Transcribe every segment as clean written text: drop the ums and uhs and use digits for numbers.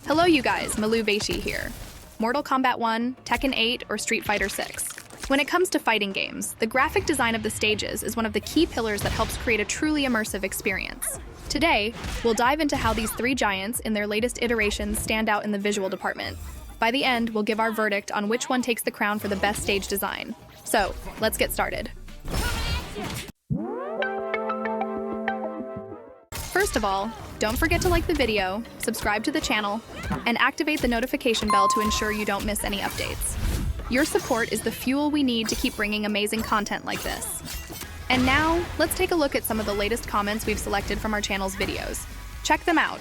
Hello you guys, Malu Vaishi here. Mortal Kombat 1, Tekken 8, or Street Fighter 6. When it comes to fighting games, the graphic design of the stages is one of the key pillars that helps create a truly immersive experience. Today, we'll dive into how these three giants in their latest iterations stand out in the visual department. By the end, we'll give our verdict on which one takes the crown for the best stage design. So, let's get started. First of all, don't forget to like the video, subscribe to the channel, and activate the notification bell to ensure you don't miss any updates. Your support is the fuel we need to keep bringing amazing content like this. And now, let's take a look at some of the latest comments we've selected from our channel's videos. Check them out.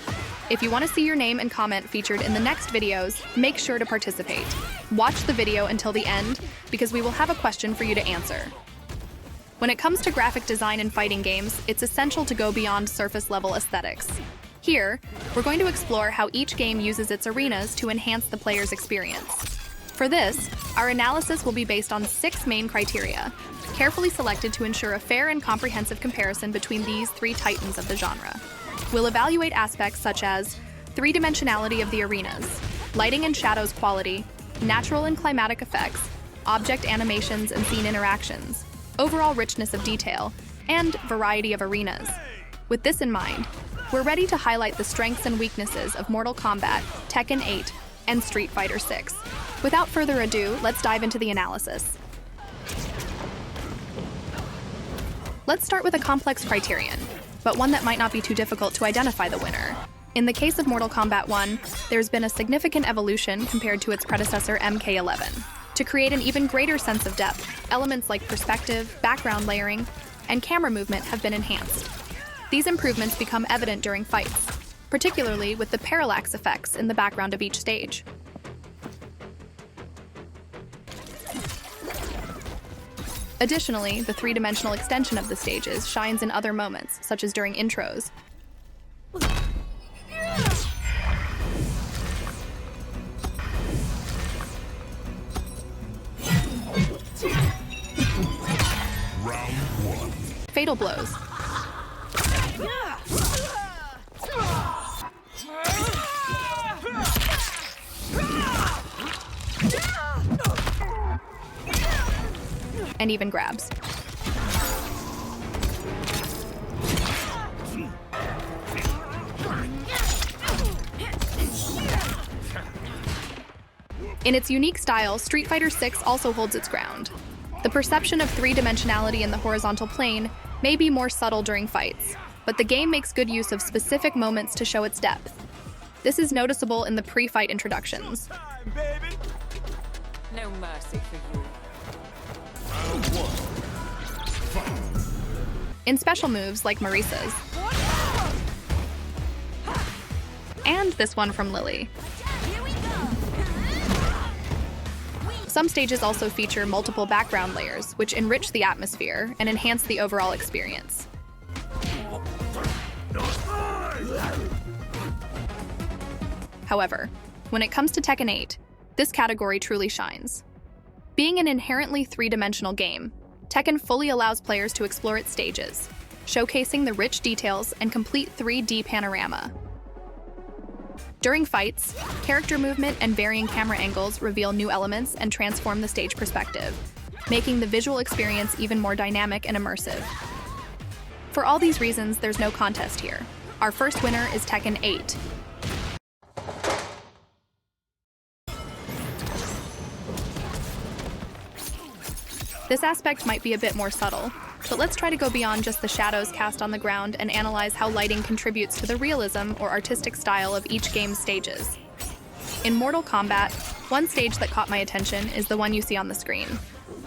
If you want to see your name and comment featured in the next videos, make sure to participate. Watch the video until the end, because we will have a question for you to answer. When it comes to graphic design in fighting games, it's essential to go beyond surface-level aesthetics. Here, we're going to explore how each game uses its arenas to enhance the player's experience. For this, our analysis will be based on 6 main criteria, carefully selected to ensure a fair and comprehensive comparison between these three titans of the genre. We'll evaluate aspects such as three-dimensionality of the arenas, lighting and shadows quality, natural and climatic effects, object animations and scene interactions, overall richness of detail, and variety of arenas. With this in mind, we're ready to highlight the strengths and weaknesses of Mortal Kombat, Tekken 8, and Street Fighter 6. Without further ado, let's dive into the analysis. Let's start with a complex criterion, but one that might not be too difficult to identify the winner. In the case of Mortal Kombat 1, there's been a significant evolution compared to its predecessor MK11. To create an even greater sense of depth, elements like perspective, background layering, and camera movement have been enhanced. These improvements become evident during fights, particularly with the parallax effects in the background of each stage. Additionally, the three-dimensional extension of the stages shines in other moments, such as during intros. Fatal blows. And even grabs. In its unique style, Street Fighter 6 also holds its ground. The perception of three-dimensionality in the horizontal plane may be more subtle during fights, but the game makes good use of specific moments to show its depth. This is noticeable in the pre-fight introductions. No mercy for you. In special moves like Marisa's. And this one from Lily. Some stages also feature multiple background layers, which enrich the atmosphere and enhance the overall experience. However, when it comes to Tekken 8, this category truly shines. Being an inherently three-dimensional game, Tekken fully allows players to explore its stages, showcasing the rich details and complete 3D panorama. During fights, character movement and varying camera angles reveal new elements and transform the stage perspective, making the visual experience even more dynamic and immersive. For all these reasons, there's no contest here. Our first winner is Tekken 8. This aspect might be a bit more subtle, but let's try to go beyond just the shadows cast on the ground and analyze how lighting contributes to the realism or artistic style of each game's stages. In Mortal Kombat, one stage that caught my attention is the one you see on the screen.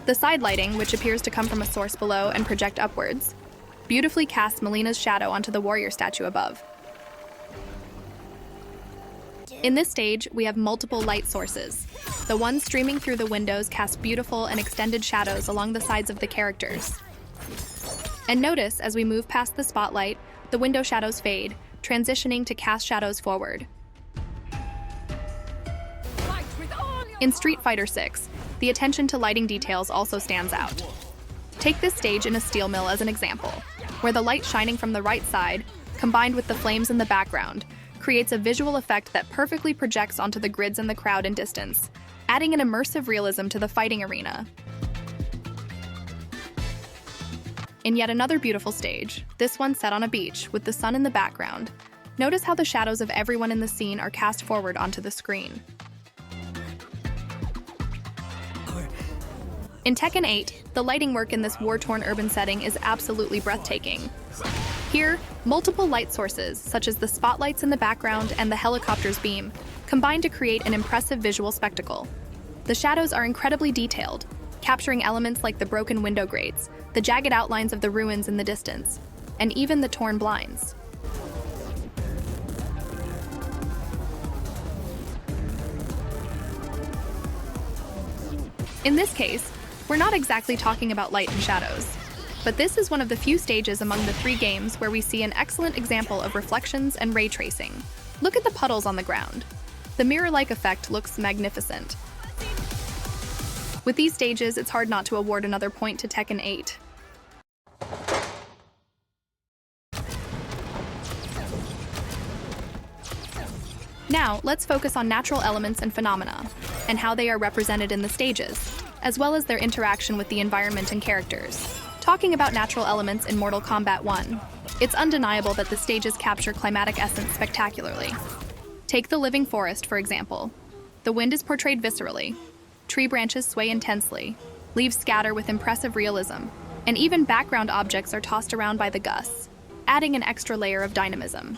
The side lighting, which appears to come from a source below and project upwards, beautifully casts Melina's shadow onto the warrior statue above. In this stage, we have multiple light sources. The ones streaming through the windows cast beautiful and extended shadows along the sides of the characters. And notice, as we move past the spotlight, the window shadows fade, transitioning to cast shadows forward. In Street Fighter 6, the attention to lighting details also stands out. Take this stage in a steel mill as an example, where the light shining from the right side, combined with the flames in the background, creates a visual effect that perfectly projects onto the grids and the crowd in distance, adding an immersive realism to the fighting arena. In yet another beautiful stage, this one set on a beach with the sun in the background, notice how the shadows of everyone in the scene are cast forward onto the screen. In Tekken 8, the lighting work in this war-torn urban setting is absolutely breathtaking. Here, multiple light sources, such as the spotlights in the background and the helicopter's beam, combine to create an impressive visual spectacle. The shadows are incredibly detailed, capturing elements like the broken window grates, the jagged outlines of the ruins in the distance, and even the torn blinds. In this case, we're not exactly talking about light and shadows, but this is one of the few stages among the 3 games where we see an excellent example of reflections and ray tracing. Look at the puddles on the ground. The mirror-like effect looks magnificent. With these stages, it's hard not to award another point to Tekken 8. Now, let's focus on natural elements and phenomena, and how they are represented in the stages, as well as their interaction with the environment and characters. Talking about natural elements in Mortal Kombat 1, it's undeniable that the stages capture climatic essence spectacularly. Take the living forest, for example. The wind is portrayed viscerally. Tree branches sway intensely, leaves scatter with impressive realism, and even background objects are tossed around by the gusts, adding an extra layer of dynamism.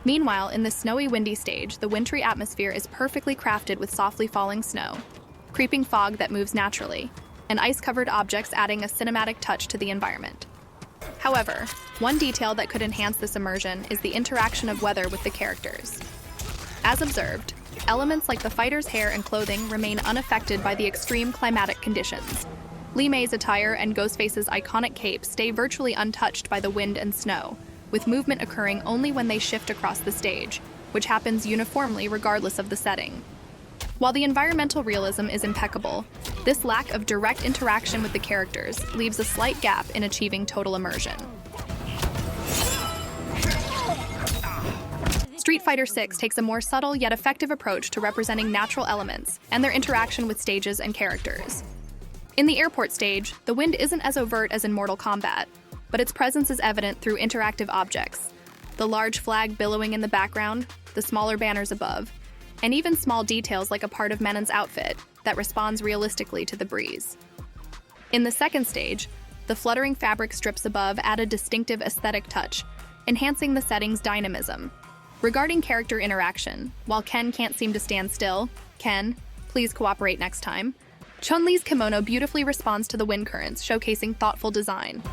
Meanwhile, in the snowy, windy stage, the wintry atmosphere is perfectly crafted with softly falling snow, creeping fog that moves naturally, and ice-covered objects adding a cinematic touch to the environment. However, one detail that could enhance this immersion is the interaction of weather with the characters. As observed, elements like the fighter's hair and clothing remain unaffected by the extreme climatic conditions. Li Mei's attire and Ghostface's iconic cape stay virtually untouched by the wind and snow, with movement occurring only when they shift across the stage, which happens uniformly regardless of the setting. While the environmental realism is impeccable, this lack of direct interaction with the characters leaves a slight gap in achieving total immersion. Street Fighter 6 takes a more subtle yet effective approach to representing natural elements and their interaction with stages and characters. In the airport stage, the wind isn't as overt as in Mortal Kombat, but its presence is evident through interactive objects. The large flag billowing in the background, the smaller banners above, and even small details like a part of Menon's outfit that responds realistically to the breeze. In the second stage, the fluttering fabric strips above add a distinctive aesthetic touch, enhancing the setting's dynamism. Regarding character interaction, while Ken can't seem to stand still, Ken, please cooperate next time, Chun-Li's kimono beautifully responds to the wind currents, showcasing thoughtful design.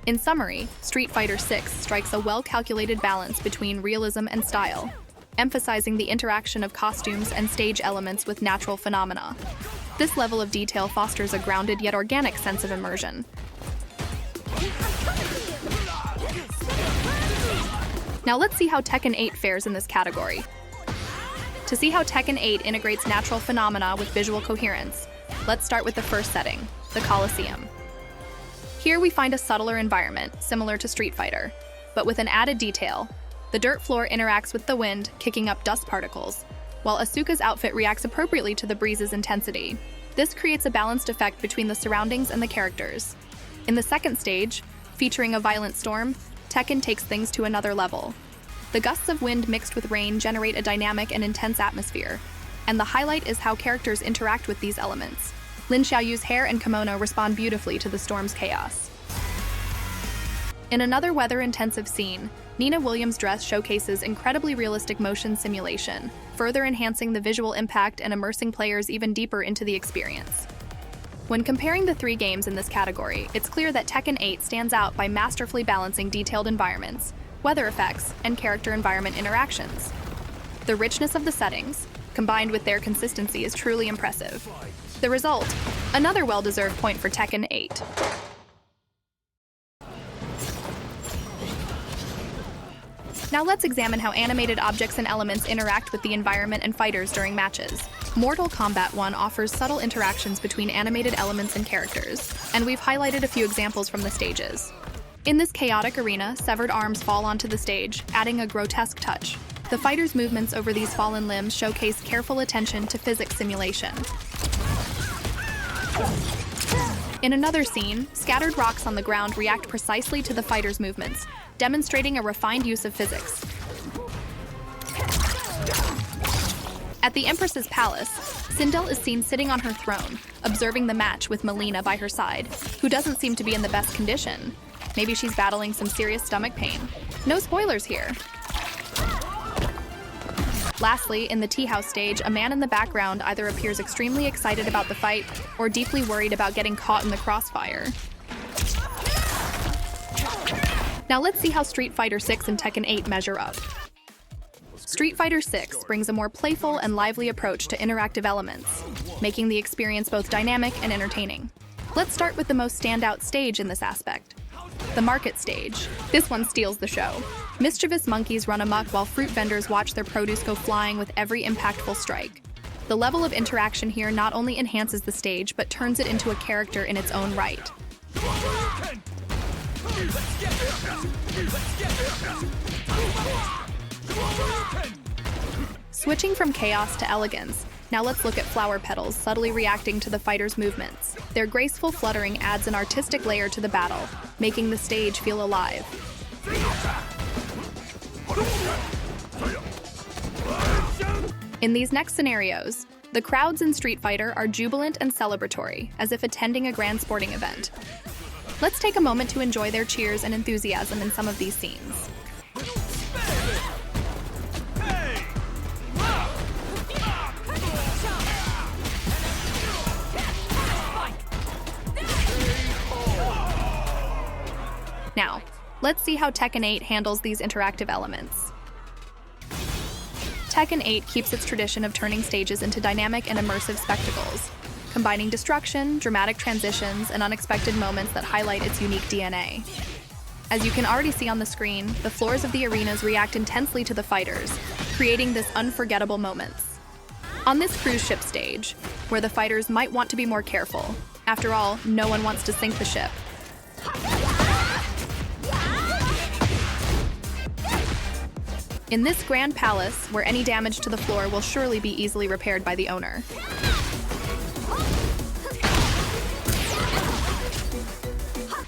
In summary, Street Fighter 6 strikes a well-calculated balance between realism and style, emphasizing the interaction of costumes and stage elements with natural phenomena. This level of detail fosters a grounded yet organic sense of immersion. Now let's see how Tekken 8 fares in this category. To see how Tekken 8 integrates natural phenomena with visual coherence, let's start with the first setting, the Colosseum. Here we find a subtler environment, similar to Street Fighter, but with an added detail. The dirt floor interacts with the wind, kicking up dust particles, while Asuka's outfit reacts appropriately to the breeze's intensity. This creates a balanced effect between the surroundings and the characters. In the second stage, featuring a violent storm, Tekken takes things to another level. The gusts of wind mixed with rain generate a dynamic and intense atmosphere, and the highlight is how characters interact with these elements. Lin Xiaoyu's hair and kimono respond beautifully to the storm's chaos. In another weather-intensive scene, Nina Williams' dress showcases incredibly realistic motion simulation, further enhancing the visual impact and immersing players even deeper into the experience. When comparing the 3 games in this category, it's clear that Tekken 8 stands out by masterfully balancing detailed environments, weather effects, and character-environment interactions. The richness of the settings, combined with their consistency, is truly impressive. The result, another well-deserved point for Tekken 8. Now let's examine how animated objects and elements interact with the environment and fighters during matches. Mortal Kombat 1 offers subtle interactions between animated elements and characters, and we've highlighted a few examples from the stages. In this chaotic arena, severed arms fall onto the stage, adding a grotesque touch. The fighters' movements over these fallen limbs showcase careful attention to physics simulation. In another scene, scattered rocks on the ground react precisely to the fighters' movements, demonstrating a refined use of physics. At the Empress's palace, Sindel is seen sitting on her throne, observing the match with Melina by her side, who doesn't seem to be in the best condition. Maybe she's battling some serious stomach pain. No spoilers here. Lastly, in the tea house stage, a man in the background either appears extremely excited about the fight or deeply worried about getting caught in the crossfire. Now let's see how Street Fighter 6 and Tekken 8 measure up. Street Fighter 6 brings a more playful and lively approach to interactive elements, making the experience both dynamic and entertaining. Let's start with the most standout stage in this aspect, the market stage. This one steals the show. Mischievous monkeys run amok while fruit vendors watch their produce go flying with every impactful strike. The level of interaction here not only enhances the stage, but turns it into a character in its own right. Switching from chaos to elegance, now let's look at flower petals subtly reacting to the fighters' movements. Their graceful fluttering adds an artistic layer to the battle, making the stage feel alive. In these next scenarios, the crowds in Street Fighter are jubilant and celebratory, as if attending a grand sporting event. Let's take a moment to enjoy their cheers and enthusiasm in some of these scenes. Now, let's see how Tekken 8 handles these interactive elements. Tekken 8 keeps its tradition of turning stages into dynamic and immersive spectacles, combining destruction, dramatic transitions, and unexpected moments that highlight its unique DNA. As you can already see on the screen, the floors of the arenas react intensely to the fighters, creating this unforgettable moments. On this cruise ship stage, where the fighters might want to be more careful, after all, no one wants to sink the ship. In this grand palace, where any damage to the floor will surely be easily repaired by the owner.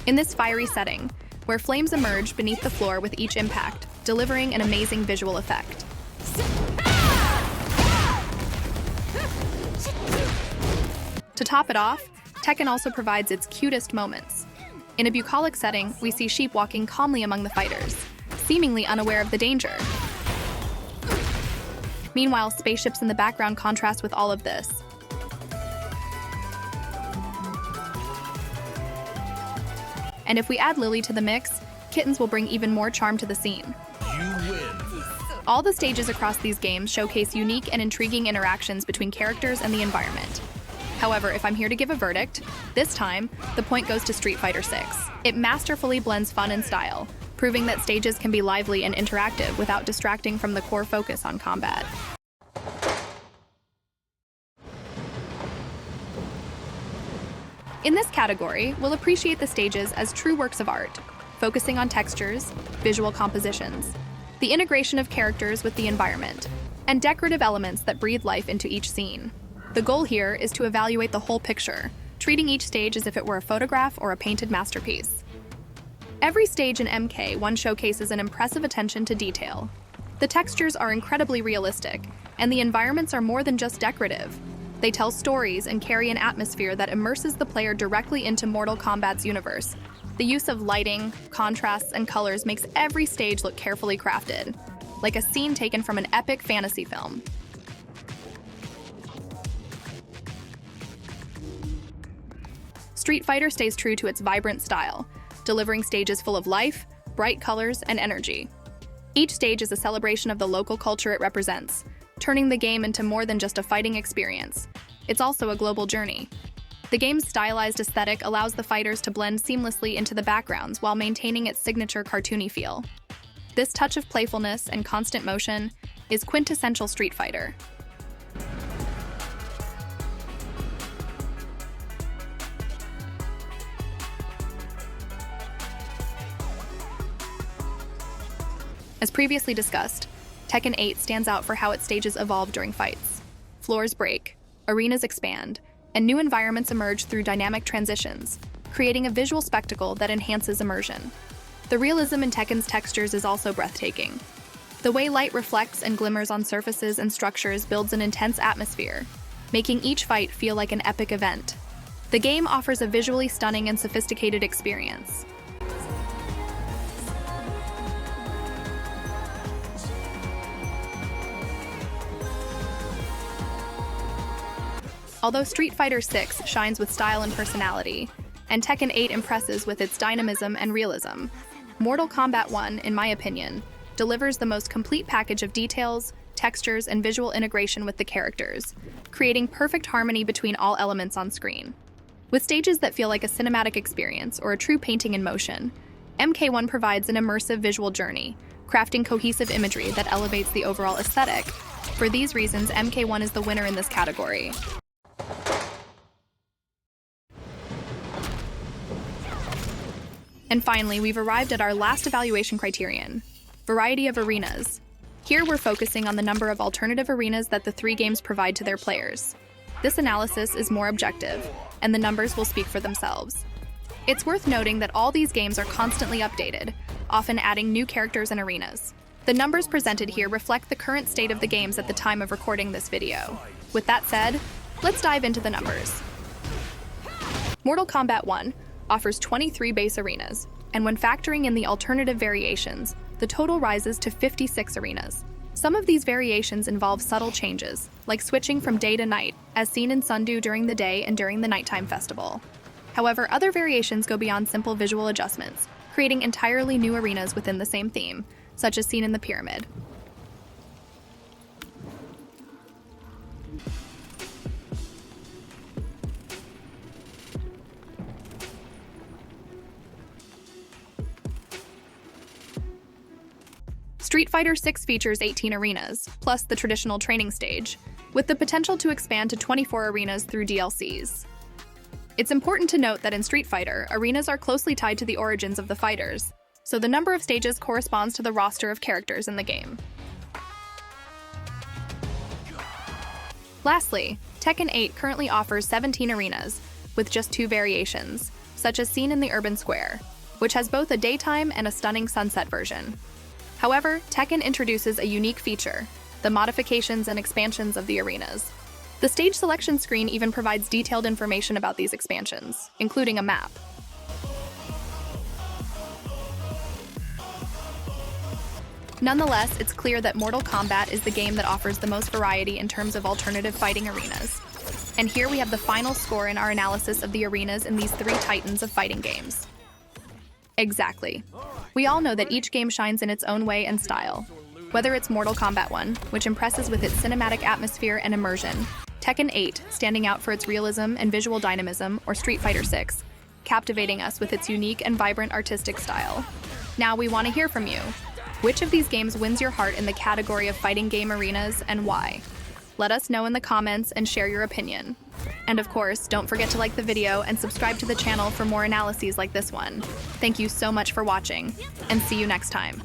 In this fiery setting, where flames emerge beneath the floor with each impact, delivering an amazing visual effect. To top it off, Tekken also provides its cutest moments. In a bucolic setting, we see sheep walking calmly among the fighters, seemingly unaware of the danger. Meanwhile, spaceships in the background contrast with all of this. And if we add Lily to the mix, kittens will bring even more charm to the scene. You win. All the stages across these games showcase unique and intriguing interactions between characters and the environment. However, if I'm here to give a verdict, this time, the point goes to Street Fighter 6. It masterfully blends fun and style, proving that stages can be lively and interactive without distracting from the core focus on combat. In this category, we'll appreciate the stages as true works of art, focusing on textures, visual compositions, the integration of characters with the environment, and decorative elements that breathe life into each scene. The goal here is to evaluate the whole picture, treating each stage as if it were a photograph or a painted masterpiece. Every stage in MK1 showcases an impressive attention to detail. The textures are incredibly realistic, and the environments are more than just decorative. They tell stories and carry an atmosphere that immerses the player directly into Mortal Kombat's universe. The use of lighting, contrasts, and colors makes every stage look carefully crafted, like a scene taken from an epic fantasy film. Street Fighter stays true to its vibrant style, delivering stages full of life, bright colors, and energy. Each stage is a celebration of the local culture it represents, turning the game into more than just a fighting experience. It's also a global journey. The game's stylized aesthetic allows the fighters to blend seamlessly into the backgrounds while maintaining its signature cartoony feel. This touch of playfulness and constant motion is quintessential Street Fighter. As previously discussed, Tekken 8 stands out for how its stages evolve during fights. Floors break, arenas expand, and new environments emerge through dynamic transitions, creating a visual spectacle that enhances immersion. The realism in Tekken's textures is also breathtaking. The way light reflects and glimmers on surfaces and structures builds an intense atmosphere, making each fight feel like an epic event. The game offers a visually stunning and sophisticated experience. Although Street Fighter 6 shines with style and personality, and Tekken 8 impresses with its dynamism and realism, Mortal Kombat 1, in my opinion, delivers the most complete package of details, textures, and visual integration with the characters, creating perfect harmony between all elements on screen. With stages that feel like a cinematic experience or a true painting in motion, MK1 provides an immersive visual journey, crafting cohesive imagery that elevates the overall aesthetic. For these reasons, MK1 is the winner in this category. And finally, we've arrived at our last evaluation criterion: variety of arenas. Here we're focusing on the number of alternative arenas that the three games provide to their players. This analysis is more objective, and the numbers will speak for themselves. It's worth noting that all these games are constantly updated, often adding new characters and arenas. The numbers presented here reflect the current state of the games at the time of recording this video. With that said, let's dive into the numbers. Mortal Kombat 1 offers 23 base arenas, and when factoring in the alternative variations, the total rises to 56 arenas. Some of these variations involve subtle changes, like switching from day to night, as seen in Sundew during the day and during the nighttime festival. However, other variations go beyond simple visual adjustments, creating entirely new arenas within the same theme, such as seen in the Pyramid. Street Fighter 6 features 18 arenas, plus the traditional training stage, with the potential to expand to 24 arenas through DLCs. It's important to note that in Street Fighter, arenas are closely tied to the origins of the fighters, so the number of stages corresponds to the roster of characters in the game. Lastly, Tekken 8 currently offers 17 arenas, with just 2 variations, such as seen in the Urban Square, which has both a daytime and a stunning sunset version. However, Tekken introduces a unique feature: the modifications and expansions of the arenas. The stage selection screen even provides detailed information about these expansions, including a map. Nonetheless, it's clear that Mortal Kombat is the game that offers the most variety in terms of alternative fighting arenas. And here we have the final score in our analysis of the arenas in these 3 titans of fighting games. Exactly. We all know that each game shines in its own way and style. Whether it's Mortal Kombat 1, which impresses with its cinematic atmosphere and immersion, Tekken 8, standing out for its realism and visual dynamism, or Street Fighter 6, captivating us with its unique and vibrant artistic style. Now we want to hear from you. Which of these games wins your heart in the category of fighting game arenas, and why? Let us know in the comments and share your opinion. And of course, don't forget to like the video and subscribe to the channel for more analyses like this one. Thank you so much for watching, and see you next time.